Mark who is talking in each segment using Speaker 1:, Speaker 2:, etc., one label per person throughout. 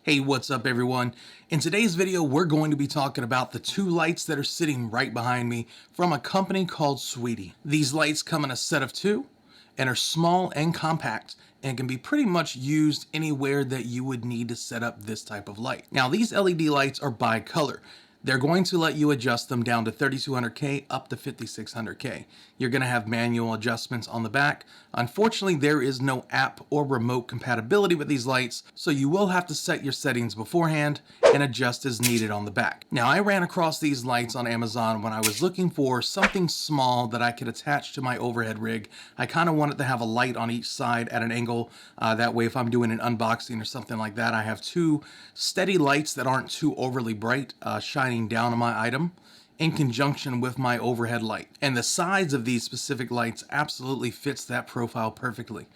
Speaker 1: Hey, what's up everyone? In today's video, we're going to be talking about the two lights that are sitting right behind me from a company called Switti. These lights come in a set of two and are small and compact and can be pretty much used anywhere that you would need to set up this type of light. Now, these LED lights are bi-color. They're going to let you adjust them down to 3200K up to 5600K. You're going to have manual adjustments on the back. Unfortunately, there is no app or remote compatibility with these lights, so you will have to set your settings beforehand and adjust as needed on the back. Now, I ran across these lights on Amazon when I was looking for something small that I could attach to my overhead rig. I kind of wanted to have a light on each side at an angle. That way, if I'm doing an unboxing or something like that, I have two steady lights that aren't too overly bright, shining down on my item in conjunction with my overhead light. And the size of these specific lights absolutely fits that profile perfectly.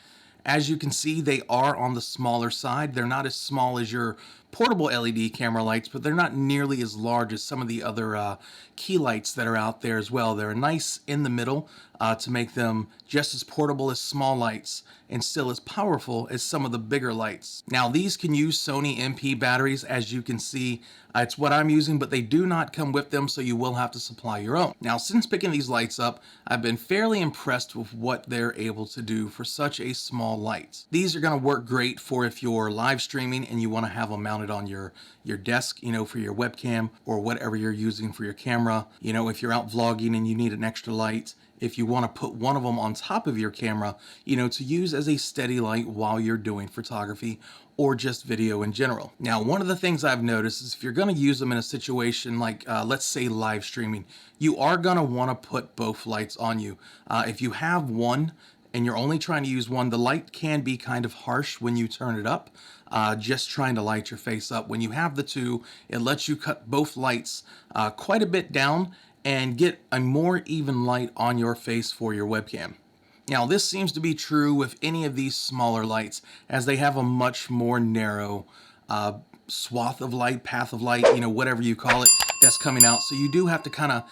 Speaker 1: As you can see, they are on the smaller side. They're not as small as your portable LED camera lights, but they're not nearly as large as some of the other key lights that are out there as well. They're nice in the middle to make them just as portable as small lights and still as powerful as some of the bigger lights. Now, these can use Sony MP batteries, as you can see. It's what I'm using, but they do not come with them, so you will have to supply your own. Now, since picking these lights up, I've been fairly impressed with what they're able to do for such a small light. These are going to work great for if you're live streaming and you want to have them mounted on your desk, for your webcam or whatever you're using for your camera. If you're out vlogging and you need an extra light, if you want to put one of them on top of your camera, to use as a steady light while you're doing photography or just video in general. Now, one of the things I've noticed is if you're going to use them in a situation like, let's say live streaming, you are going to want to put both lights on you. If you have one and you're only trying to use one, the light can be kind of harsh when you turn it up, just trying to light your face up. When you have the two, it lets you cut both lights quite a bit down and get a more even light on your face for your webcam. Now, this seems to be true with any of these smaller lights, as they have a much more narrow swath of light, path of light, whatever you call it, that's coming out. So you do have to kind of,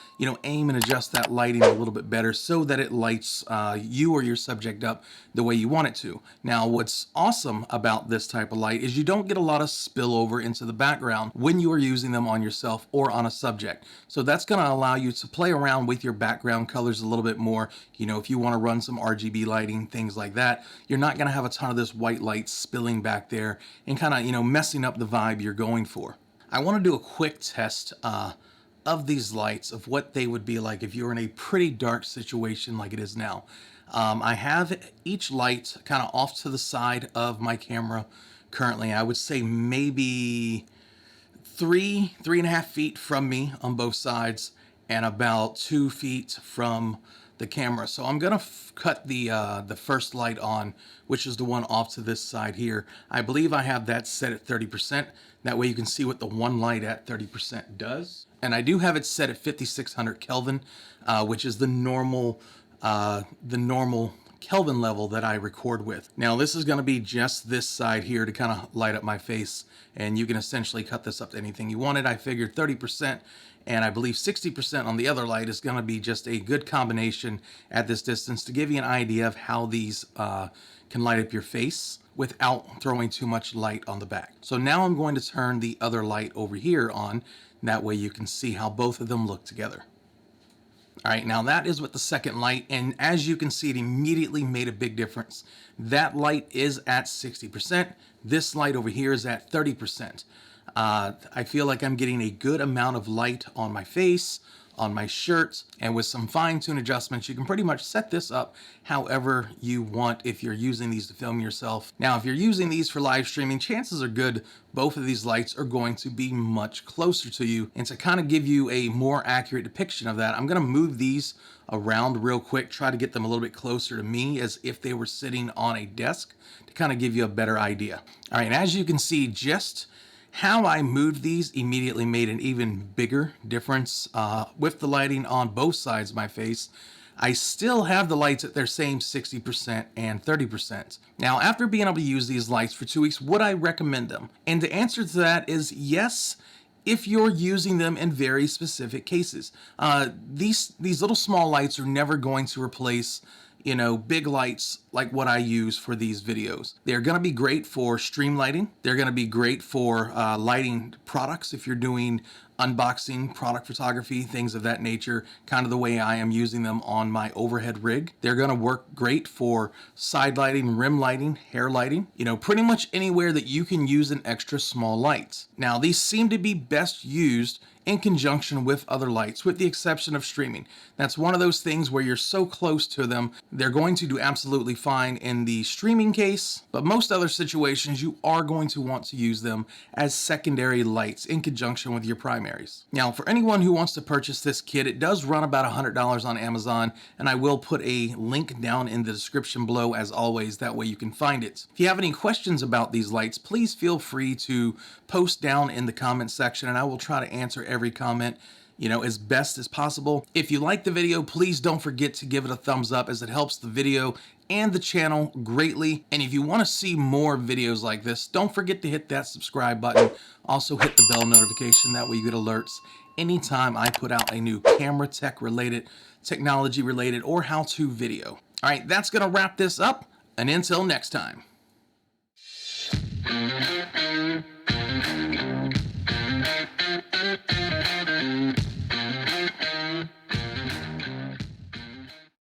Speaker 1: aim and adjust that lighting a little bit better so that it lights you or your subject up the way you want it to. Now, what's awesome about this type of light is you don't get a lot of spillover into the background when you are using them on yourself or on a subject. So that's going to allow you to play around with your background colors a little bit more. If you want to run some RGB lighting, things like that, you're not going to have a ton of this white light spilling back there and kind of, messing up the vibe you're going for. I want to do a quick test of these lights, of what they would be like if you're in a pretty dark situation like it is now. I have each light kind of off to the side of my camera currently. I would say maybe 3.5 feet from me on both sides and about 2 feet from the camera. So I'm gonna cut the first light on, which is the one off to this side here. I believe I have that set at 30%. That way you can see what the one light at 30% does. And I do have it set at 5600 Kelvin, which is the normal Kelvin level that I record with. Now, this is going to be just this side here to kind of light up my face, and you can essentially cut this up to anything you wanted. I figured 30% and I believe 60% on the other light is going to be just a good combination at this distance to give you an idea of how these can light up your face without throwing too much light on the back. So now I'm going to turn the other light over here on. That way you can see how both of them look together. All right, now that is with the second light, and as you can see, it immediately made a big difference. That light is at 60%. This light over here is at 30%. I feel like I'm getting a good amount of light on my face, on my shirt, and with some fine-tune adjustments, you can pretty much set this up however you want if you're using these to film yourself. Now, if you're using these for live streaming, chances are good both of these lights are going to be much closer to you. And to kind of give you a more accurate depiction of that, I'm going to move these around real quick, try to get them a little bit closer to me as if they were sitting on a desk to kind of give you a better idea. All right, and as you can see, just how I moved these immediately made an even bigger difference with the lighting on both sides of my face. I still have the lights at their same 60% and 30%. Now, after being able to use these lights for 2 weeks, would I recommend them? And the answer to that is yes, if you're using them in very specific cases. These little small lights are never going to replace big lights like what I use for these videos. They're going to be great for stream lighting. They're going to be great for lighting products if you're doing unboxing, product photography, things of that nature, kind of the way I am using them on my overhead rig. They're going to work great for side lighting, rim lighting, hair lighting, pretty much anywhere that you can use an extra small light. Now, these seem to be best used in conjunction with other lights, with the exception of streaming. That's one of those things where you're so close to them, they're going to do absolutely fine in the streaming case, but most other situations you are going to want to use them as secondary lights in conjunction with your primaries. Now, for anyone who wants to purchase this kit, it does run about $100 on Amazon, and I will put a link down in the description below as always, that way you can find it. If you have any questions about these lights, please feel free to post down in the comment section, and I will try to answer every comment as best as possible. If you like the video, please don't forget to give it a thumbs up, as it helps the video and the channel greatly. And if you want to see more videos like this, don't forget to hit that subscribe button. Also hit the bell notification, that way you get alerts anytime I put out a new camera tech related, technology related, or how-to video. All right, that's gonna wrap this up, and until next time.